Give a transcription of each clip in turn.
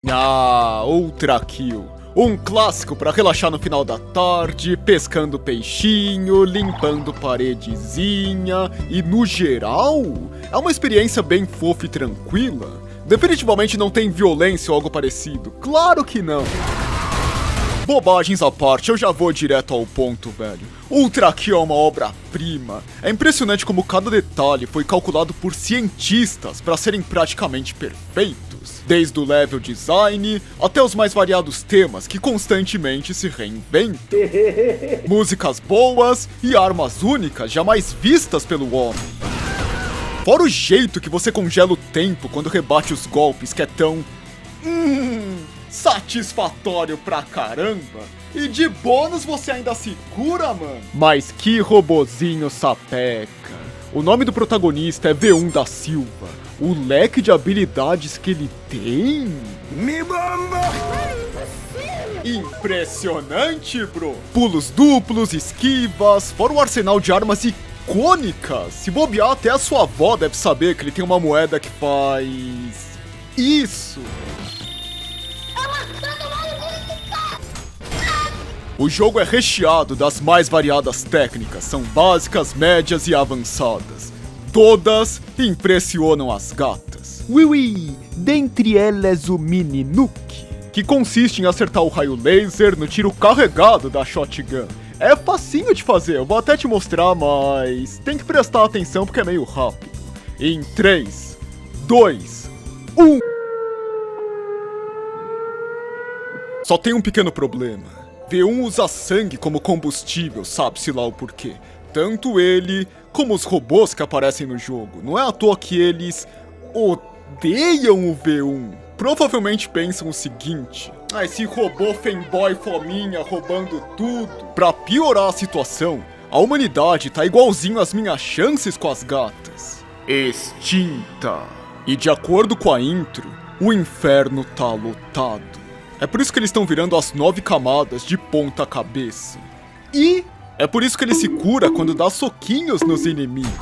Ah, Ultra Kill. Um clássico pra relaxar no final da tarde, pescando peixinho, limpando paredezinha e, no geral, é uma experiência bem fofa e tranquila. Definitivamente não tem violência ou algo parecido, claro que não. Bobagens à parte, eu já vou direto ao ponto, velho. Ultra Kill é uma obra-prima. É impressionante como cada detalhe foi calculado por cientistas para serem praticamente perfeitos. Desde o level design até os mais variados temas que constantemente se reinventam. Músicas boas e armas únicas jamais vistas pelo homem. Fora o jeito que você congela o tempo quando rebate os golpes, que é tão... satisfatório pra caramba. E de bônus você ainda se cura, mano. Mas que robozinho sapeca. O nome do protagonista é V1 da Silva. O leque de habilidades que ele tem... Me bamba! Impressionante, bro. Pulos duplos, esquivas, fora o arsenal de armas icônicas. Se bobear, até a sua avó deve saber que ele tem uma moeda que faz... isso. O jogo é recheado das mais variadas técnicas, são básicas, médias e avançadas. Todas impressionam as gatas. Oui, dentre elas o Mini Nuke, que consiste em acertar o raio laser no tiro carregado da shotgun. É facinho de fazer, eu vou até te mostrar, mas tem que prestar atenção porque é meio rápido. Em 3, 2, 1... Só tem um pequeno problema. V1 usa sangue como combustível, sabe-se lá o porquê. Tanto ele, como os robôs que aparecem no jogo. Não é à toa que eles odeiam o V1. Provavelmente pensam o seguinte: esse robô fanboy fominha roubando tudo. Pra piorar a situação, a humanidade tá igualzinho às minhas chances com as gatas. Extinta. E de acordo com a intro, o inferno tá lotado. É por isso que eles estão virando as 9 camadas de ponta cabeça. E é por isso que ele se cura quando dá soquinhos nos inimigos.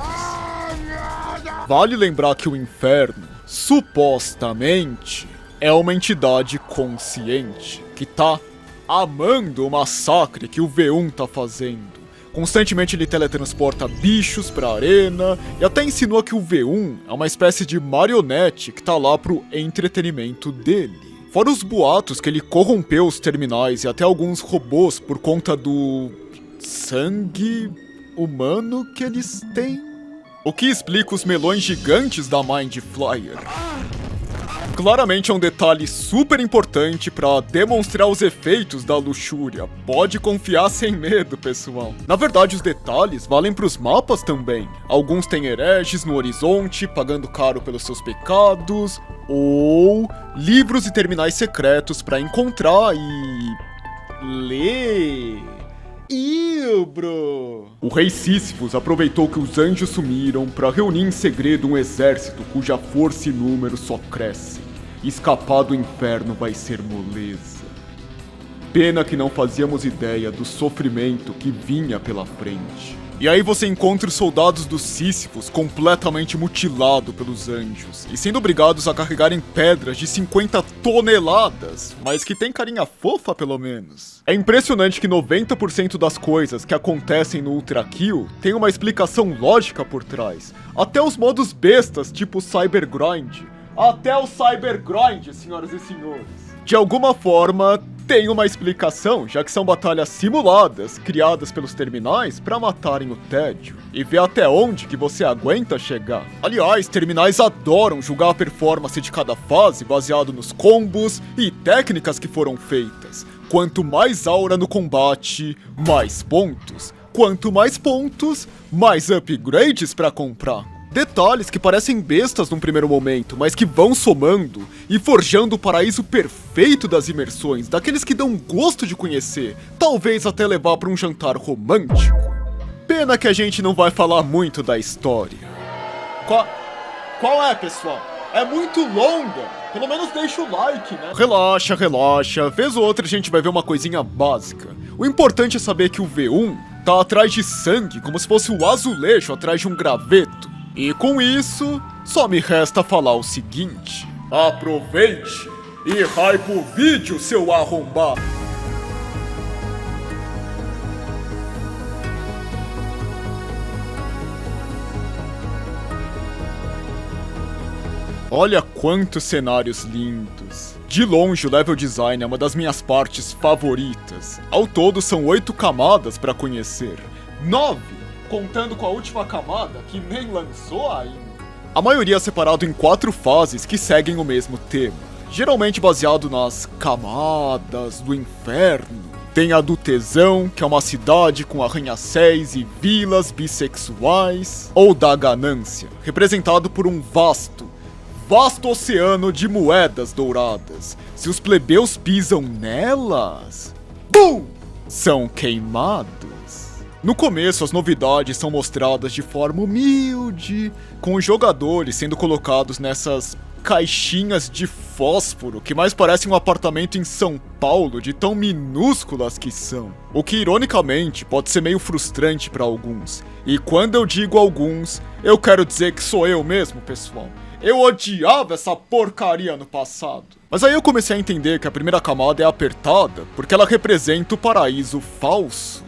Vale lembrar que o inferno, supostamente, é uma entidade consciente que tá amando o massacre que o V1 tá fazendo. Constantemente ele teletransporta bichos pra arena e até insinua que o V1 é uma espécie de marionete que tá lá pro entretenimento dele. Fora os boatos que ele corrompeu os terminais e até alguns robôs por conta do... sangue humano que eles têm. O que explica os melões gigantes da Mind Flyer. Claramente é um detalhe super importante pra demonstrar os efeitos da luxúria. Pode confiar sem medo, pessoal. Na verdade, os detalhes valem pros mapas também. Alguns têm hereges no horizonte, pagando caro pelos seus pecados, ou livros e terminais secretos pra encontrar e... ler. Bro! O rei Sísifos aproveitou que os anjos sumiram pra reunir em segredo um exército cuja força e número só crescem. Escapar do inferno vai ser moleza. Pena que não fazíamos ideia do sofrimento que vinha pela frente. E aí você encontra os soldados dos Sísifos completamente mutilados pelos anjos e sendo obrigados a carregarem pedras de 50 toneladas, mas que tem carinha fofa pelo menos. É impressionante que 90% das coisas que acontecem no Ultra Kill tem uma explicação lógica por trás. Até os modos bestas, tipo Cyber Grind. Até o Cyber Grind, senhoras e senhores. De alguma forma, tem uma explicação, já que são batalhas simuladas, criadas pelos terminais pra matarem o tédio. E ver até onde que você aguenta chegar. Aliás, terminais adoram julgar a performance de cada fase baseado nos combos e técnicas que foram feitas. Quanto mais aura no combate, mais pontos. Quanto mais pontos, mais upgrades pra comprar. Detalhes que parecem bestas num primeiro momento, mas que vão somando e forjando o paraíso perfeito das imersões, daqueles que dão gosto de conhecer, talvez até levar para um jantar romântico. Pena que a gente não vai falar muito da história. Qual é, pessoal? É muito longa. Pelo menos deixa o like, né? Relaxa, relaxa. Vez ou outra a gente vai ver uma coisinha básica. O importante é saber que o V1 tá atrás de sangue, como se fosse o azulejo atrás de um graveto. E com isso, só me resta falar o seguinte: aproveite E hype o vídeo, seu arrombado! Olha quantos cenários lindos. De longe, o level design é uma das minhas partes favoritas. Ao todo, são 8 camadas para conhecer. 9, contando com a última camada, que nem lançou ainda. A maioria é separado em 4 fases que seguem o mesmo tema, geralmente baseado nas camadas do inferno. Tem a do tesão, que é uma cidade com arranha-céus e vilas bissexuais, ou da ganância, representado por um vasto oceano de moedas douradas. Se os plebeus pisam nelas, BUM! São queimados. No começo, as novidades são mostradas de forma humilde, com os jogadores sendo colocados nessas caixinhas de fósforo que mais parecem um apartamento em São Paulo de tão minúsculas que são. O que, ironicamente, pode ser meio frustrante para alguns. E quando eu digo alguns, eu quero dizer que sou eu mesmo, pessoal. Eu odiava essa porcaria no passado. Mas aí eu comecei a entender que a primeira camada é apertada porque ela representa o paraíso falso.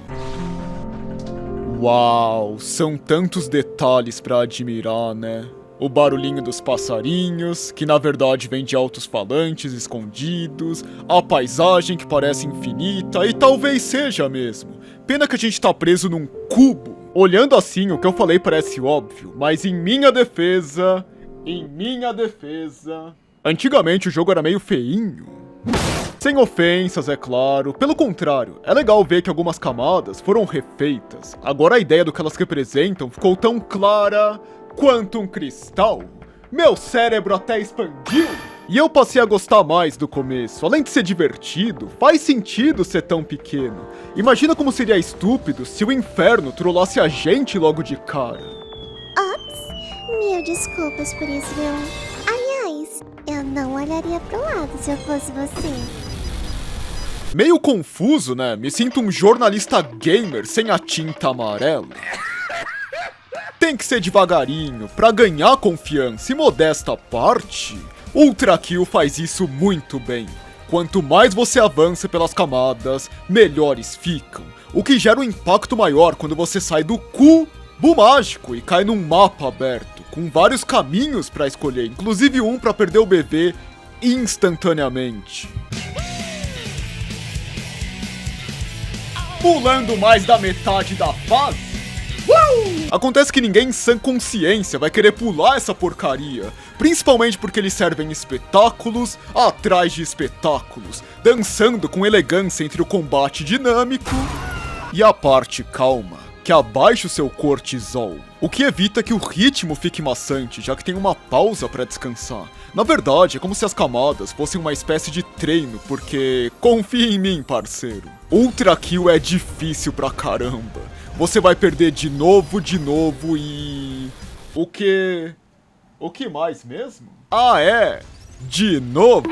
Uau, são tantos detalhes pra admirar, né? O barulhinho dos passarinhos, que na verdade vem de altos-falantes escondidos, a paisagem que parece infinita, e talvez seja mesmo. Pena que a gente tá preso num cubo. Olhando assim, o que eu falei parece óbvio, mas em minha defesa, antigamente o jogo era meio feinho. Sem ofensas, é claro. Pelo contrário, é legal ver que algumas camadas foram refeitas. Agora a ideia do que elas representam ficou tão clara quanto um cristal. Meu cérebro até expandiu. E eu passei a gostar mais do começo. Além de ser divertido, faz sentido ser tão pequeno. Imagina como seria estúpido se o inferno trollasse a gente logo de cara. Ops, mil desculpas por isso, viu? Aliás, eu não olharia pro lado se eu fosse você. Meio confuso, né? Me sinto um jornalista gamer sem a tinta amarela. Tem que ser devagarinho, pra ganhar confiança e modesta à parte. Ultra Kill faz isso muito bem. Quanto mais você avança pelas camadas, melhores ficam. O que gera um impacto maior quando você sai do cubo mágico e cai num mapa aberto, com vários caminhos pra escolher, inclusive um pra perder o bebê instantaneamente. Pulando mais da metade da fase? Acontece que ninguém em sã consciência vai querer pular essa porcaria, principalmente porque eles servem espetáculos atrás de espetáculos, dançando com elegância entre o combate dinâmico e a parte calma, que abaixa o seu cortisol, o que evita que o ritmo fique maçante, já que tem uma pausa para descansar. Na verdade, é como se as camadas fossem uma espécie de treino, porque confia em mim, parceiro. Ultra Kill é difícil pra caramba. Você vai perder de novo e... O que mais mesmo? Ah, é! De novo!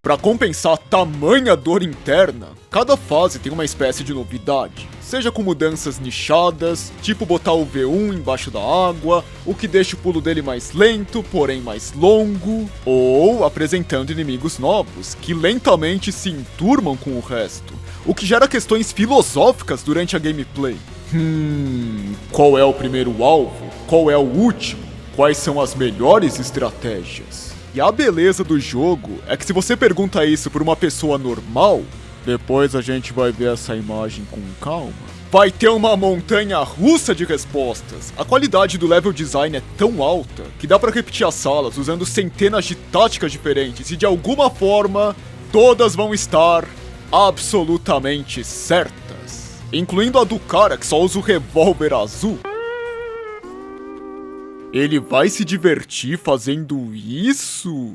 Pra compensar tamanha dor interna, cada fase tem uma espécie de novidade. Seja com mudanças nichadas, tipo botar o V1 embaixo da água, o que deixa o pulo dele mais lento, porém mais longo, ou apresentando inimigos novos, que lentamente se enturmam com o resto, o que gera questões filosóficas durante a gameplay. Qual é o primeiro alvo? Qual é o último? Quais são as melhores estratégias? E a beleza do jogo é que se você pergunta isso por uma pessoa normal, depois a gente vai ver essa imagem com calma, vai ter uma montanha russa de respostas. A qualidade do level design é tão alta que dá pra repetir as salas usando centenas de táticas diferentes e de alguma forma todas vão estar absolutamente certas, incluindo a do cara que só usa o revólver azul. Ele vai se divertir fazendo isso?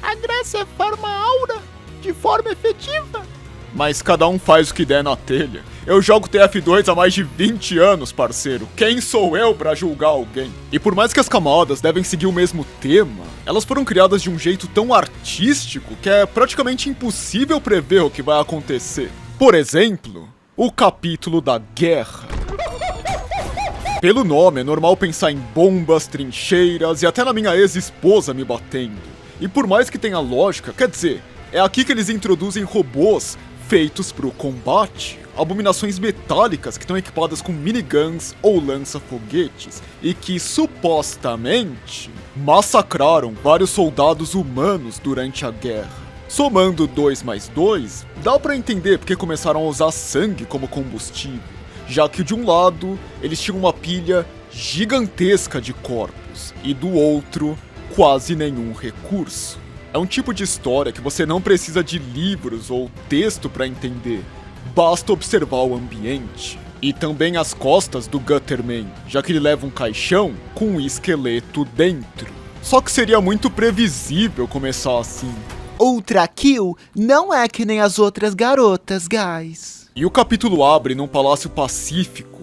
A graça é formar aura de forma efetiva. Mas cada um faz o que der na telha. Eu jogo TF2 há mais de 20 anos, parceiro. Quem sou eu pra julgar alguém? E por mais que as camadas devem seguir o mesmo tema, elas foram criadas de um jeito tão artístico que é praticamente impossível prever o que vai acontecer. Por exemplo, o capítulo da guerra. Pelo nome, é normal pensar em bombas, trincheiras e até na minha ex-esposa me batendo. E por mais que tenha lógica, quer dizer, é aqui que eles introduzem robôs feitos pro combate, abominações metálicas que estão equipadas com miniguns ou lança-foguetes e que supostamente massacraram vários soldados humanos durante a guerra. Somando 2 mais 2, dá pra entender porque começaram a usar sangue como combustível, já que de um lado eles tinham uma pilha gigantesca de corpos e do outro quase nenhum recurso. É um tipo de história que você não precisa de livros ou texto pra entender, basta observar o ambiente. E também as costas do Gutterman, já que ele leva um caixão com um esqueleto dentro. Só que seria muito previsível começar assim. Ultra Kill não é que nem as outras garotas, guys. E o capítulo abre num palácio pacífico,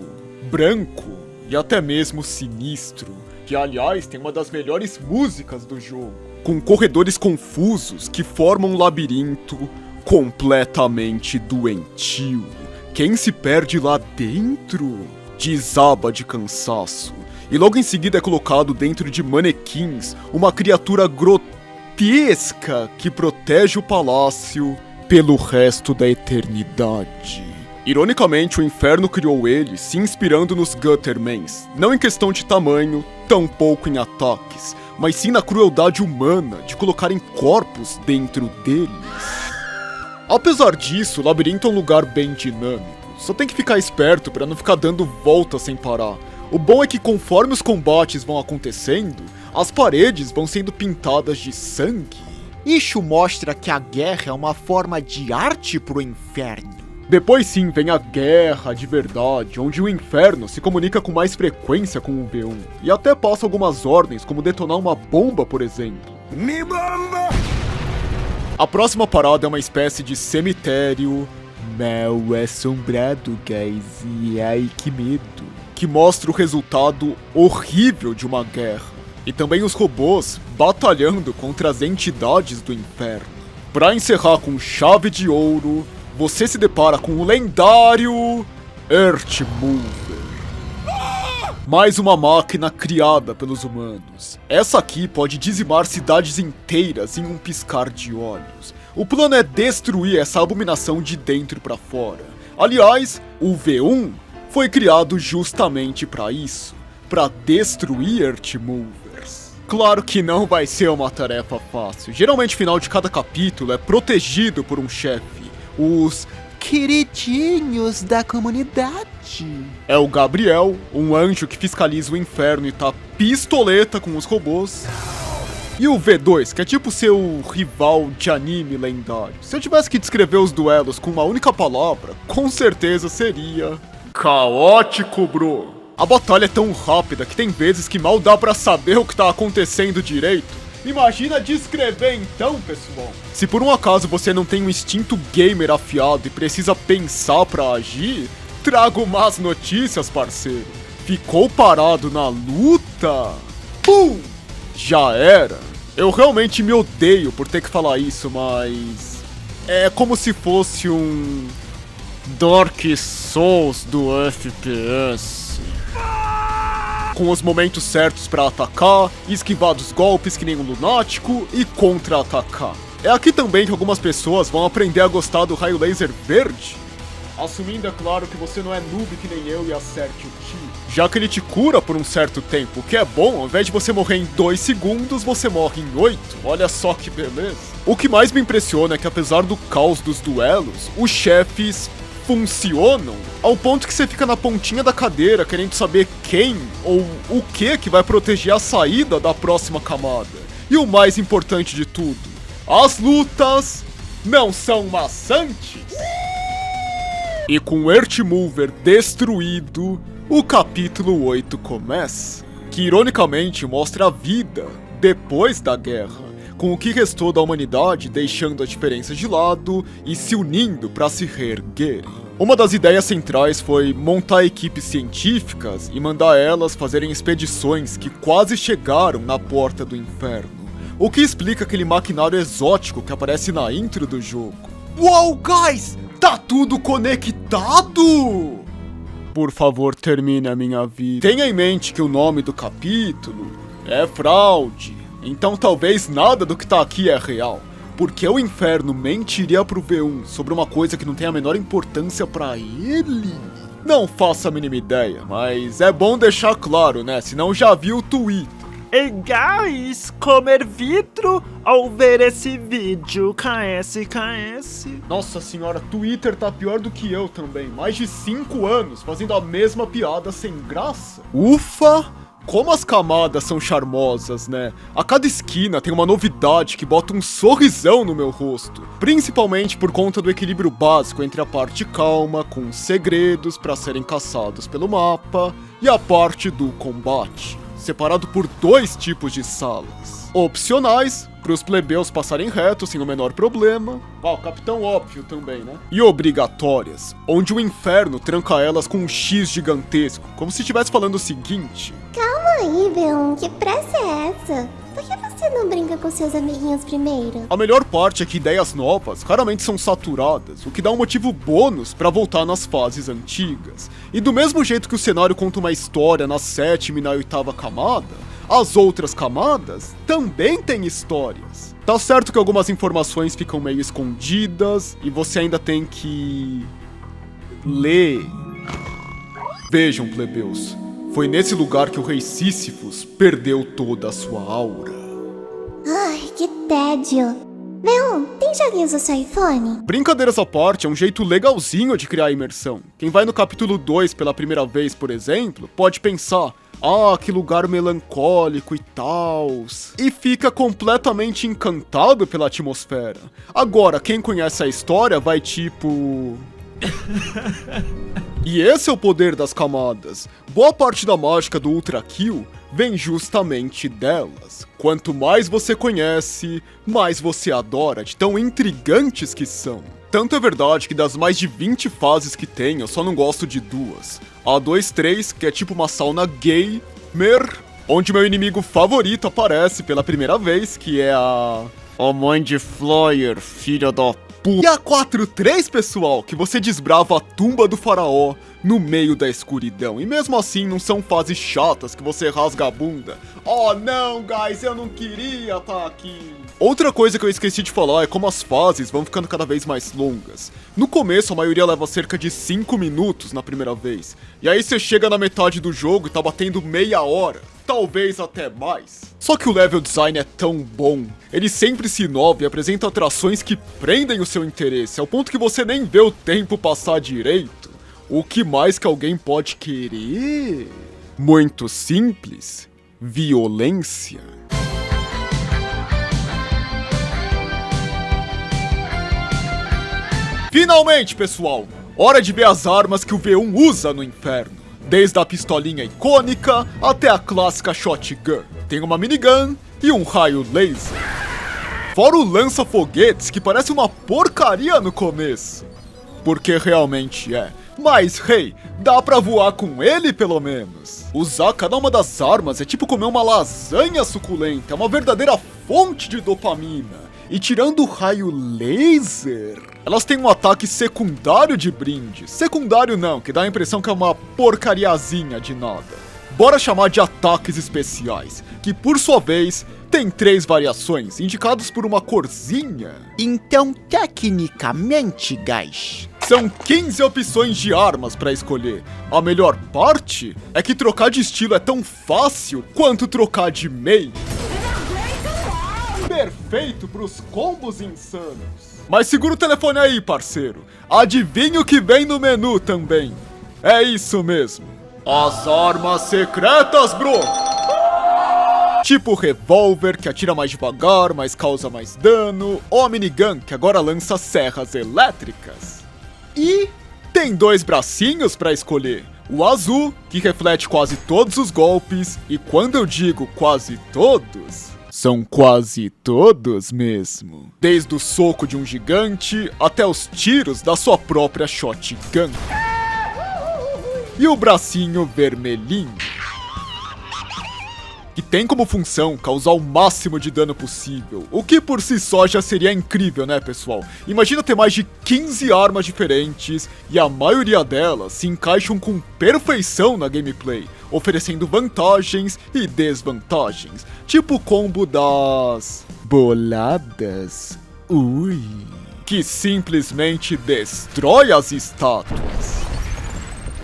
branco e até mesmo sinistro, que aliás tem uma das melhores músicas do jogo, com corredores confusos que formam um labirinto completamente doentio. Quem se perde lá dentro desaba de cansaço, e logo em seguida é colocado dentro de manequins uma criatura grotesca que protege o palácio pelo resto da eternidade. Ironicamente, o inferno criou ele se inspirando nos Guttermans, não em questão de tamanho, tampouco em ataques, mas sim na crueldade humana de colocarem corpos dentro deles. Apesar disso, o labirinto é um lugar bem dinâmico, só tem que ficar esperto para não ficar dando voltas sem parar. O bom é que conforme os combates vão acontecendo, as paredes vão sendo pintadas de sangue. Isso mostra que a guerra é uma forma de arte pro inferno. Depois sim vem a guerra de verdade, onde o inferno se comunica com mais frequência com o V1, e até passa algumas ordens, como detonar uma bomba, por exemplo. Me bomba! A próxima parada é uma espécie de cemitério mal assombrado, guys, e ai que medo. Que mostra o resultado horrível de uma guerra. E também os robôs batalhando contra as entidades do inferno. Pra encerrar com chave de ouro, você se depara com o lendário Earthmover. Mais uma máquina criada pelos humanos. Essa aqui pode dizimar cidades inteiras em um piscar de olhos. O plano é destruir essa abominação de dentro pra fora. Aliás, o V1 foi criado justamente pra isso, pra destruir Earthmovers. Claro que não vai ser uma tarefa fácil. Geralmente o final de cada capítulo é protegido por um chefe. Os queridinhos da comunidade. É o Gabriel, um anjo que fiscaliza o inferno e tá pistoleta com os robôs. E o V2, que é tipo seu rival de anime lendário. Se eu tivesse que descrever os duelos com uma única palavra, com certeza seria caótico, bro. A batalha é tão rápida que tem vezes que mal dá pra saber o que tá acontecendo direito. Imagina descrever então, pessoal. Se por um acaso você não tem um instinto gamer afiado e precisa pensar pra agir, trago más notícias, parceiro. Ficou parado na luta? Pum! Já era. Eu realmente me odeio por ter que falar isso, mas é como se fosse um Dark Souls do FPS. Com os momentos certos pra atacar, esquivar dos golpes que nem um lunático e contra-atacar. É aqui também que algumas pessoas vão aprender a gostar do raio laser verde. Assumindo, é claro, que você não é noob que nem eu e acerte o tiro. Já que ele te cura por um certo tempo, o que é bom, ao invés de você morrer em 2 segundos, você morre em 8. Olha só que beleza. O que mais me impressiona é que apesar do caos dos duelos, os chefes funcionam ao ponto que você fica na pontinha da cadeira querendo saber quem ou o que vai proteger a saída da próxima camada. E o mais importante de tudo, as lutas não são maçantes. E com o Earthmover destruído, o capítulo 8 começa, que ironicamente mostra a vida depois da guerra, com o que restou da humanidade deixando as diferenças de lado e se unindo para se reerguer. Uma das ideias centrais foi montar equipes científicas e mandar elas fazerem expedições que quase chegaram na porta do inferno, o que explica aquele maquinário exótico que aparece na intro do jogo. Uou, guys! Tá tudo conectado! Por favor, termine a minha vida. Tenha em mente que o nome do capítulo é fraude. Então talvez nada do que tá aqui é real. Porque o inferno mentiria pro V1 sobre uma coisa que não tem a menor importância pra ele? Não faço a mínima ideia, mas é bom deixar claro, né? Senão já viu o Twitter. Ei, guys, comer vidro ao ver esse vídeo? KS. Nossa senhora, Twitter tá pior do que eu também. Mais de 5 anos fazendo a mesma piada sem graça. Ufa! Como as camadas são charmosas, né? A cada esquina tem uma novidade que bota um sorrisão no meu rosto. Principalmente por conta do equilíbrio básico entre a parte calma, com segredos pra serem caçados pelo mapa, e a parte do combate, separado por 2 tipos de salas. Opcionais, para os plebeus passarem reto sem o menor problema. O capitão óbvio também, né? E obrigatórias, onde o inferno tranca elas com um X gigantesco, como se estivesse falando o seguinte: Calma aí, V1, que pressa é essa? Por que você não brinca com seus amiguinhos primeiro? a melhor parte é que ideias novas raramente são saturadas, o que dá um motivo bônus pra voltar nas fases antigas. E do mesmo jeito que o cenário conta uma história na 7ª e na 8ª camada, as outras camadas também têm histórias. Tá certo que algumas informações ficam meio escondidas e você ainda tem que ler. Vejam, plebeus, foi nesse lugar que o rei Sísifos perdeu toda a sua aura. Ai, que tédio. V1, tem joguinhos do seu iPhone? Brincadeiras à parte, é um jeito legalzinho de criar imersão. Quem vai no capítulo 2 pela primeira vez, por exemplo, pode pensar: ah, que lugar melancólico e tal, e fica completamente encantado pela atmosfera. Agora, quem conhece a história vai tipo... E esse é o poder das camadas. Boa parte da mágica do Ultra Kill vem justamente delas. Quanto mais você conhece, mais você adora, de tão intrigantes que são. Tanto é verdade que das mais de 20 fases que tem, eu só não gosto de 2. A 2-3, que é tipo uma sauna gamer, onde meu inimigo favorito aparece pela primeira vez, que é a mãe de Flyer, filha da puta. E a 4-3, pessoal, que você desbrava a tumba do faraó no meio da escuridão. E mesmo assim não são fases chatas que você rasga a bunda. Oh não, guys, eu não queria estar aqui. Outra coisa que eu esqueci de falar é como as fases vão ficando cada vez mais longas. No começo a maioria leva cerca de 5 minutos na primeira vez. E aí você chega na metade do jogo e tá batendo meia hora. Talvez até mais. Só que o level design é tão bom, ele sempre se inova e apresenta atrações que prendem o seu interesse, ao ponto que você nem vê o tempo passar direito. O que mais que alguém pode querer? Muito simples: violência. Finalmente, pessoal! Hora de ver as armas que o V1 usa no inferno. Desde a pistolinha icônica até a clássica shotgun. Tem uma minigun e um raio laser. Fora o lança-foguetes, que parece uma porcaria no começo. Porque realmente é. Mas, hey, dá pra voar com ele pelo menos. Usar cada uma das armas é tipo comer uma lasanha suculenta. É uma verdadeira fonte de dopamina. E tirando o raio laser, elas têm um ataque secundário de brinde. Secundário não, que dá a impressão que é uma porcariazinha de nada. Bora chamar de ataques especiais, que por sua vez tem 3 variações, indicados por uma corzinha. Então, tecnicamente, guys, São 15 opções de armas pra escolher. A melhor parte é que trocar de estilo é tão fácil quanto trocar de meio. Perfeito pros combos insanos. Mas segura o telefone aí, parceiro. Adivinha o que vem no menu também. É isso mesmo. As armas secretas, bro! Tipo o revólver, que atira mais devagar, mas causa mais dano. Ou a minigun, que agora lança serras elétricas. E tem 2 bracinhos pra escolher. O azul, que reflete quase todos os golpes. E quando eu digo quase todos, são quase todos mesmo. Desde o soco de um gigante até os tiros da sua própria shotgun. E o bracinho vermelhinho, que tem como função causar o máximo de dano possível, o que por si só já seria incrível, né, pessoal? Imagina ter mais de 15 armas diferentes e a maioria delas se encaixam com perfeição na gameplay, oferecendo vantagens e desvantagens, tipo o combo das boladas, que simplesmente destrói as estátuas.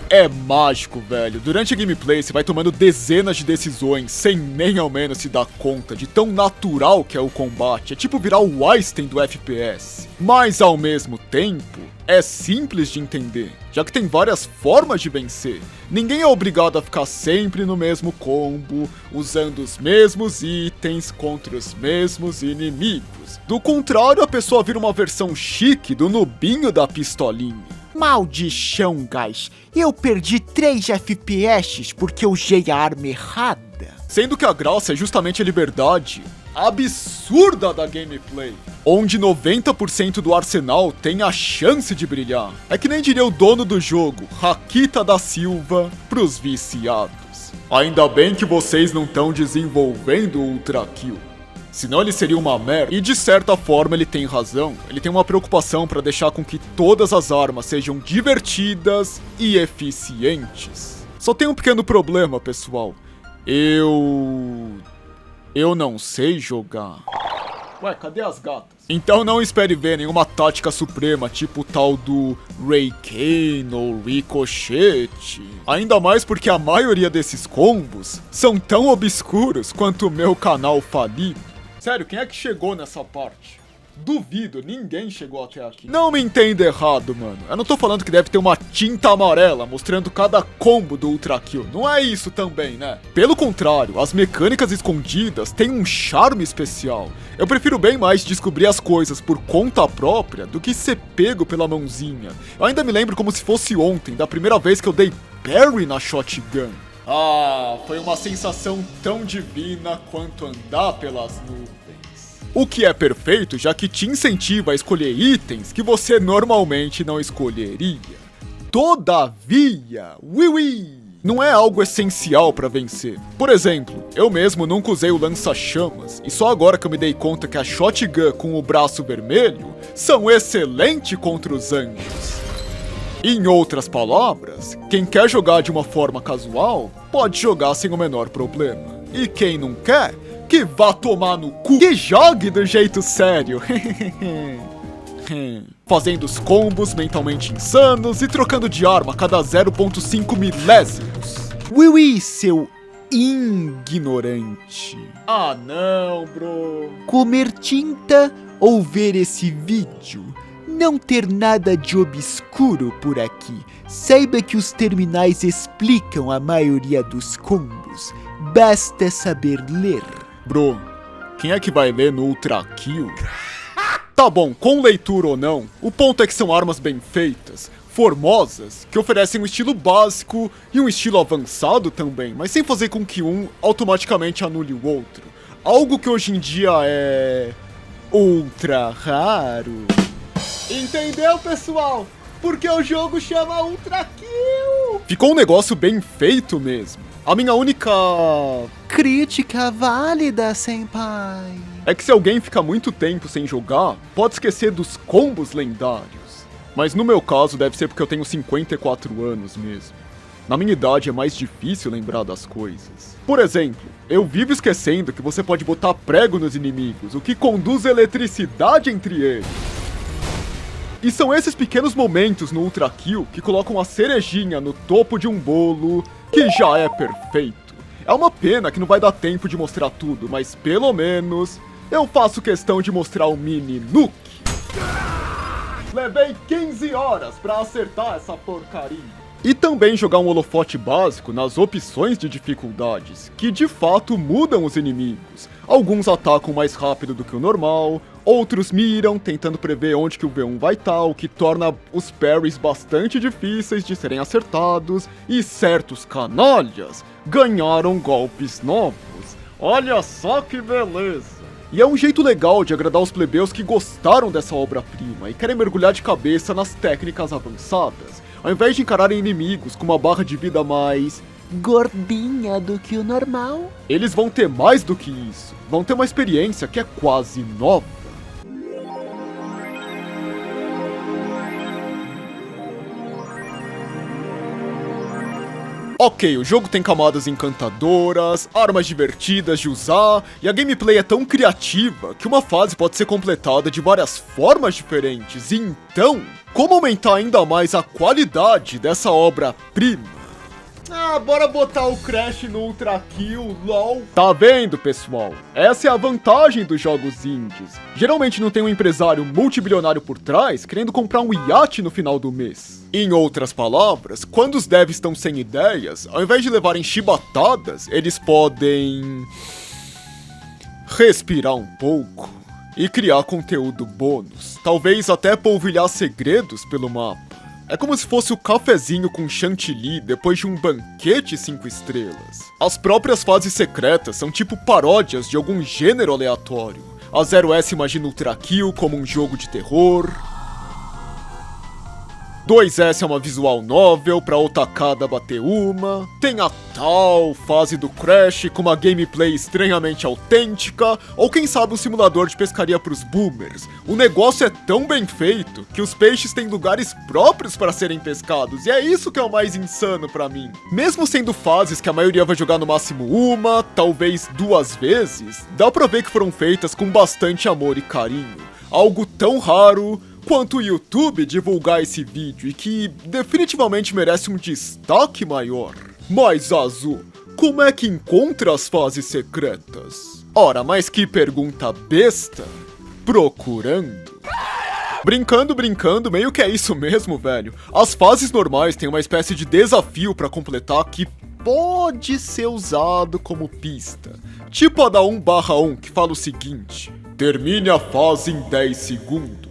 É mágico, velho. Durante a gameplay, você vai tomando dezenas de decisões sem nem ao menos se dar conta de tão natural que é o combate. É tipo virar o Einstein do FPS. Mas, ao mesmo tempo, é simples de entender, já que tem várias formas de vencer. Ninguém é obrigado a ficar sempre no mesmo combo, usando os mesmos itens contra os mesmos inimigos. Do contrário, a pessoa vira uma versão chique do nubinho da pistolinha. Maldição, guys. Eu perdi 3 FPS porque usei a arma errada. Sendo que a graça é justamente a liberdade absurda da gameplay, onde 90% do arsenal tem a chance de brilhar. É que nem diria o dono do jogo, Raquita da Silva, pros viciados. Ainda bem que vocês não estão desenvolvendo o Ultra Kill. Senão ele seria uma merda. E de certa forma ele tem razão. Ele tem uma preocupação para deixar com que todas as armas sejam divertidas e eficientes. Só tem um pequeno problema, pessoal. Eu não sei jogar. Ué, cadê as gatas? Então não espere ver nenhuma tática suprema, tipo o tal do Raikane ou Ricochete. Ainda mais porque a maioria desses combos são tão obscuros quanto o meu canal falido. Sério, quem é que chegou nessa parte? Duvido, ninguém chegou até aqui. Não me entenda errado, mano. Eu não tô falando que deve ter uma tinta amarela mostrando cada combo do Ultra Kill. Não é isso também, né? Pelo contrário, as mecânicas escondidas têm um charme especial. Eu prefiro bem mais descobrir as coisas por conta própria do que ser pego pela mãozinha. Eu ainda me lembro como se fosse ontem, da primeira vez que eu dei parry na shotgun. Ah, foi uma sensação tão divina quanto andar pelas nuvens. O que é perfeito, já que te incentiva a escolher itens que você normalmente não escolheria. Todavia, não é algo essencial para vencer. Por exemplo, eu mesmo nunca usei o lança-chamas, e só agora que eu me dei conta que a shotgun com o braço vermelho são excelentes contra os anjos. Em outras palavras, quem quer jogar de uma forma casual, pode jogar sem o menor problema. E quem não quer, que vá tomar no cu, que jogue do jeito sério. Fazendo os combos mentalmente insanos e trocando de arma a cada 0.5 milésimos. Seu ignorante. Ah não, bro. Comer tinta ou ver esse vídeo? Não ter nada de obscuro por aqui. Saiba que os terminais explicam a maioria dos combos. Basta saber ler. Bro, quem é que vai ler no Ultra Kill? Tá bom, com leitura ou não, o ponto é que são armas bem feitas, formosas, que oferecem um estilo básico e um estilo avançado também, mas sem fazer com que um automaticamente anule o outro. Algo que hoje em dia é ultra raro. Entendeu, pessoal? Porque o jogo chama Ultra Kill. Ficou um negócio bem feito mesmo. A minha única crítica válida, senpai, é que se alguém ficar muito tempo sem jogar, pode esquecer dos combos lendários. Mas no meu caso deve ser porque eu tenho 54 anos mesmo. Na minha idade é mais difícil lembrar das coisas. Por exemplo, eu vivo esquecendo que você pode botar prego nos inimigos, o que conduz eletricidade entre eles. E são esses pequenos momentos no Ultra Kill que colocam a cerejinha no topo de um bolo que já é perfeito. É uma pena que não vai dar tempo de mostrar tudo, mas pelo menos eu faço questão de mostrar o mini nuke. Levei 15 horas pra acertar essa porcaria. E também jogar um holofote básico nas opções de dificuldades, que de fato mudam os inimigos. Alguns atacam mais rápido do que o normal, outros miram, tentando prever onde que o V1 vai estar, o que torna os parries bastante difíceis de serem acertados, e certos canalhas ganharam golpes novos. Olha só que beleza! E é um jeito legal de agradar os plebeus que gostaram dessa obra-prima e querem mergulhar de cabeça nas técnicas avançadas, ao invés de encararem inimigos com uma barra de vida mais gordinha do que o normal. Eles vão ter mais do que isso. Vão ter uma experiência que é quase nova. Ok, o jogo tem camadas encantadoras, armas divertidas de usar, e a gameplay é tão criativa que uma fase pode ser completada de várias formas diferentes. E então, como aumentar ainda mais a qualidade dessa obra-prima? Ah, bora botar o Crash no Ultra Kill, lol. Tá vendo, pessoal? Essa é a vantagem dos jogos indies. Geralmente não tem um empresário multibilionário por trás querendo comprar um iate no final do mês. Em outras palavras, quando os devs estão sem ideias, ao invés de levarem chibatadas, eles podem respirar um pouco e criar conteúdo bônus. Talvez até polvilhar segredos pelo mapa. É como se fosse o cafezinho com chantilly depois de um banquete 5 estrelas. As próprias fases secretas são tipo paródias de algum gênero aleatório. A 0S imagina Ultra Kill como um jogo de terror. 2S é uma visual novel pra otacada bater uma. Tem a tal fase do Crash com uma gameplay estranhamente autêntica. Ou quem sabe um simulador de pescaria pros boomers. O negócio é tão bem feito que os peixes têm lugares próprios para serem pescados. E é isso que é o mais insano pra mim. Mesmo sendo fases que a maioria vai jogar no máximo uma, talvez 2 vezes, dá pra ver que foram feitas com bastante amor e carinho. Algo tão raro quanto o YouTube divulgar esse vídeo e que definitivamente merece um destaque maior. Mas Azul, como é que encontra as fases secretas? Ora, mas que pergunta besta. Procurando. Brincando, meio que é isso mesmo, velho. As fases normais têm uma espécie de desafio pra completar que pode ser usado como pista. Tipo a da 1/1 que fala o seguinte: termine a fase em 10 segundos.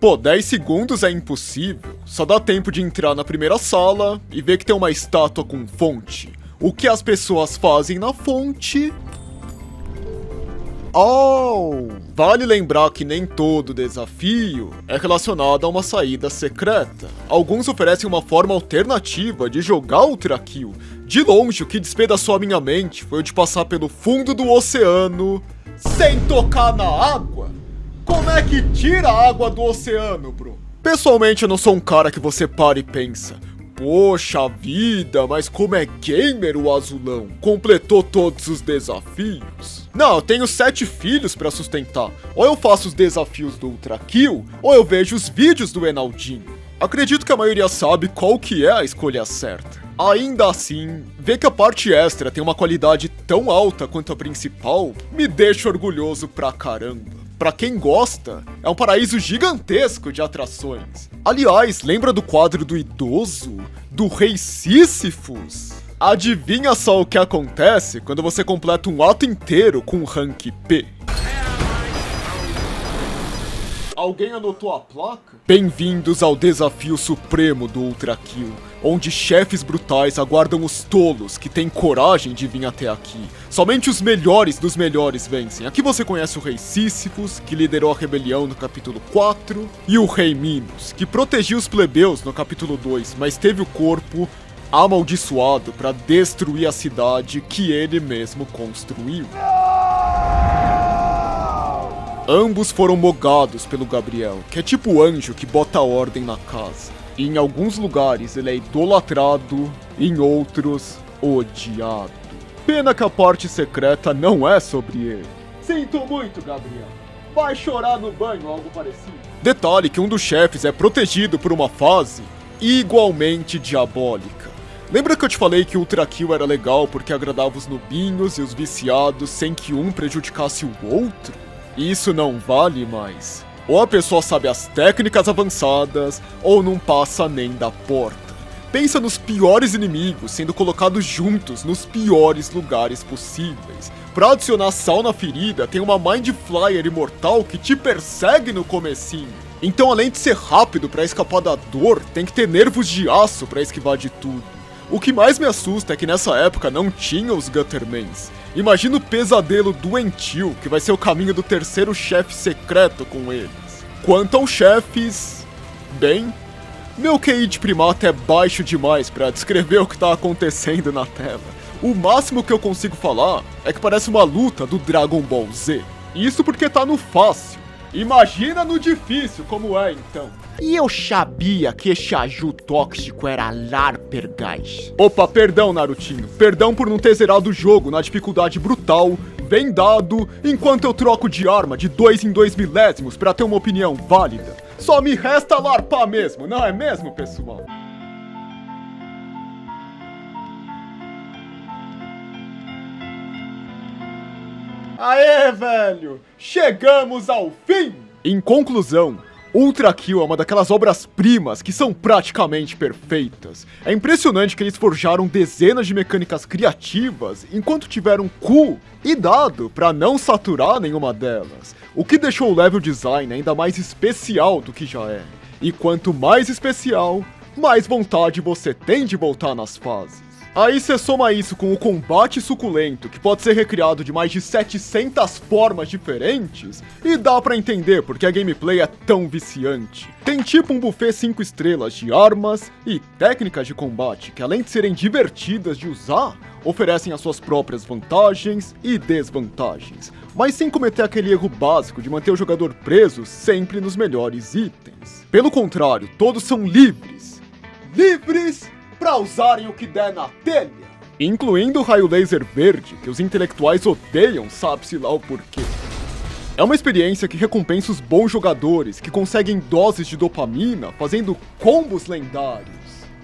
Pô, 10 segundos é impossível. Só dá tempo de entrar na primeira sala e ver que tem uma estátua com fonte. O que as pessoas fazem na fonte? Oh! Vale lembrar que nem todo desafio é relacionado a uma saída secreta. Alguns oferecem uma forma alternativa de jogar Ultra Kill. De longe, o que despedaçou a minha mente foi o de passar pelo fundo do oceano sem tocar na água. Como é que tira a água do oceano, bro? Pessoalmente, eu não sou um cara que você para e pensa: poxa vida, mas como é gamer o Azulão? Completou todos os desafios? Não, eu tenho 7 filhos pra sustentar. Ou eu faço os desafios do Ultra Kill, ou eu vejo os vídeos do Enaldinho. Acredito que a maioria sabe qual que é a escolha certa. Ainda assim, ver que a parte extra tem uma qualidade tão alta quanto a principal me deixa orgulhoso pra caramba. Pra quem gosta, é um paraíso gigantesco de atrações. Aliás, lembra do quadro do idoso? Do Rei Sísifos? Adivinha só o que acontece quando você completa um ato inteiro com rank P? Alguém anotou a placa? Bem-vindos ao desafio supremo do Ultra Kill, onde chefes brutais aguardam os tolos que têm coragem de vir até aqui. Somente os melhores dos melhores vencem. Aqui você conhece o Rei Sísifos, que liderou a rebelião no capítulo 4, e o Rei Minos, que protegia os plebeus no capítulo 2, mas teve o corpo amaldiçoado para destruir a cidade que ele mesmo construiu. Ambos foram mogados pelo Gabriel, que é tipo o anjo que bota ordem na casa. E em alguns lugares ele é idolatrado, em outros, odiado. Pena que a parte secreta não é sobre ele. Sinto muito, Gabriel. Vai chorar no banho ou algo parecido. Detalhe que um dos chefes é protegido por uma fase igualmente diabólica. Lembra que eu te falei que o Ultra Kill era legal porque agradava os nubinhos e os viciados sem que um prejudicasse o outro? Isso não vale mais. Ou a pessoa sabe as técnicas avançadas, ou não passa nem da porta. Pensa nos piores inimigos sendo colocados juntos nos piores lugares possíveis. Pra adicionar sal na ferida, tem uma Mind Flyer imortal que te persegue no comecinho. Então, além de ser rápido pra escapar da dor, tem que ter nervos de aço pra esquivar de tudo. O que mais me assusta é que nessa época não tinha os Guttermans. Imagina o pesadelo doentio que vai ser o caminho do terceiro chefe secreto com eles. Quanto aos chefes, bem, Meu QI de primata é baixo demais pra descrever o que tá acontecendo na tela. O máximo que eu consigo falar é que parece uma luta do Dragon Ball Z. Isso porque tá no fácil. Imagina no difícil como é, então. E eu sabia que esse azul tóxico era Larpergás. Opa, perdão, Narutinho. Perdão por não ter zerado o jogo na dificuldade brutal, bem dado, enquanto eu troco de arma de 2 em 2 milésimos pra ter uma opinião válida. Só me resta larpar mesmo, não é mesmo, pessoal? Aê, velho! Chegamos ao fim! Em conclusão, Ultra Kill é uma daquelas obras-primas que são praticamente perfeitas. É impressionante que eles forjaram dezenas de mecânicas criativas enquanto tiveram cu e dado pra não saturar nenhuma delas, o que deixou o level design ainda mais especial do que já é. E quanto mais especial, mais vontade você tem de voltar nas fases. Aí você soma isso com o combate suculento, que pode ser recriado de mais de 700 formas diferentes, e dá pra entender porque a gameplay é tão viciante. Tem tipo um buffet 5 estrelas de armas e técnicas de combate que, além de serem divertidas de usar, oferecem as suas próprias vantagens e desvantagens, mas sem cometer aquele erro básico de manter o jogador preso sempre nos melhores itens. Pelo contrário, todos são livres. Livres pra usarem o que der na telha, incluindo o raio laser verde, que os intelectuais odeiam, sabe-se lá o porquê. É uma experiência que recompensa os bons jogadores, que conseguem doses de dopamina fazendo combos lendários,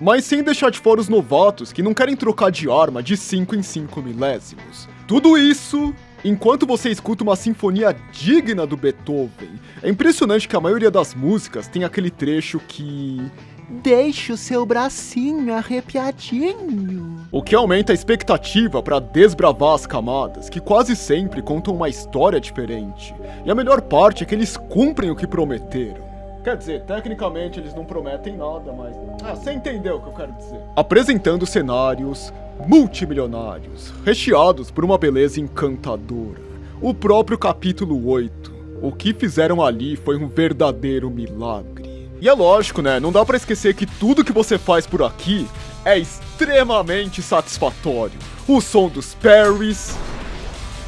mas sem deixar de fora os novatos que não querem trocar de arma de 5 em 5 milésimos. Tudo isso enquanto você escuta uma sinfonia digna do Beethoven. É impressionante que a maioria das músicas tem aquele trecho que deixa o seu bracinho arrepiadinho, o que aumenta a expectativa para desbravar as camadas, que quase sempre contam uma história diferente. E a melhor parte é que eles cumprem o que prometeram. Quer dizer, tecnicamente eles não prometem nada, mas... você entendeu o que eu quero dizer. Apresentando cenários multimilionários, recheados por uma beleza encantadora. O próprio capítulo 8. O que fizeram ali foi um verdadeiro milagre. E é lógico, né? Não dá pra esquecer que tudo que você faz por aqui é extremamente satisfatório. O som dos parries,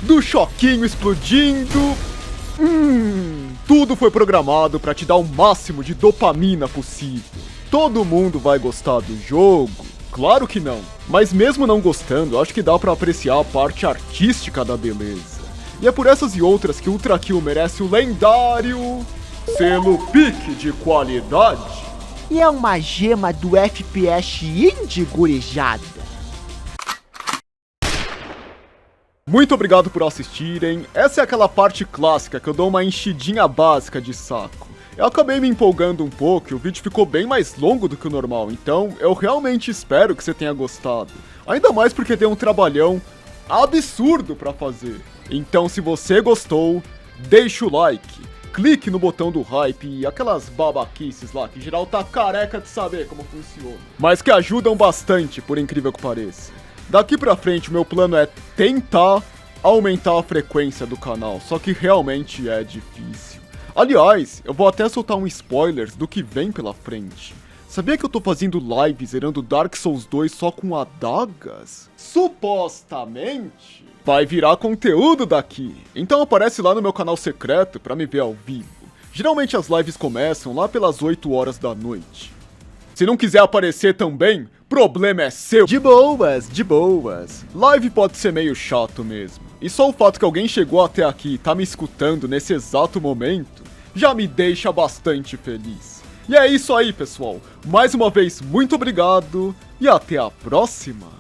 do choquinho explodindo... tudo foi programado pra te dar o máximo de dopamina possível. Todo mundo vai gostar do jogo? Claro que não. Mas mesmo não gostando, acho que dá pra apreciar a parte artística da beleza. E é por essas e outras que Ultra Kill merece o lendário selo pique de qualidade. E é uma gema do FPS indie, gurizada. Muito obrigado por assistirem. Essa é aquela parte clássica que eu dou uma enchidinha básica de saco. Eu acabei me empolgando um pouco e o vídeo ficou bem mais longo do que o normal, então eu realmente espero que você tenha gostado. Ainda mais porque tem um trabalhão absurdo pra fazer. Então se você gostou, deixa o like, clique no botão do hype e aquelas babaquices lá que geral tá careca de saber como funciona, mas que ajudam bastante, por incrível que pareça. Daqui pra frente o meu plano é tentar aumentar a frequência do canal, só que realmente é difícil. Aliás, eu vou até soltar um spoiler do que vem pela frente. Sabia que eu tô fazendo live zerando Dark Souls 2 só com adagas? Supostamente vai virar conteúdo daqui. Então aparece lá no meu canal secreto pra me ver ao vivo. Geralmente as lives começam lá pelas 8 horas da noite. Se não quiser aparecer também, problema é seu. De boas, de boas. Live pode ser meio chato mesmo. E só o fato que alguém chegou até aqui e tá me escutando nesse exato momento já me deixa bastante feliz. E é isso aí, pessoal. Mais uma vez, muito obrigado e até a próxima.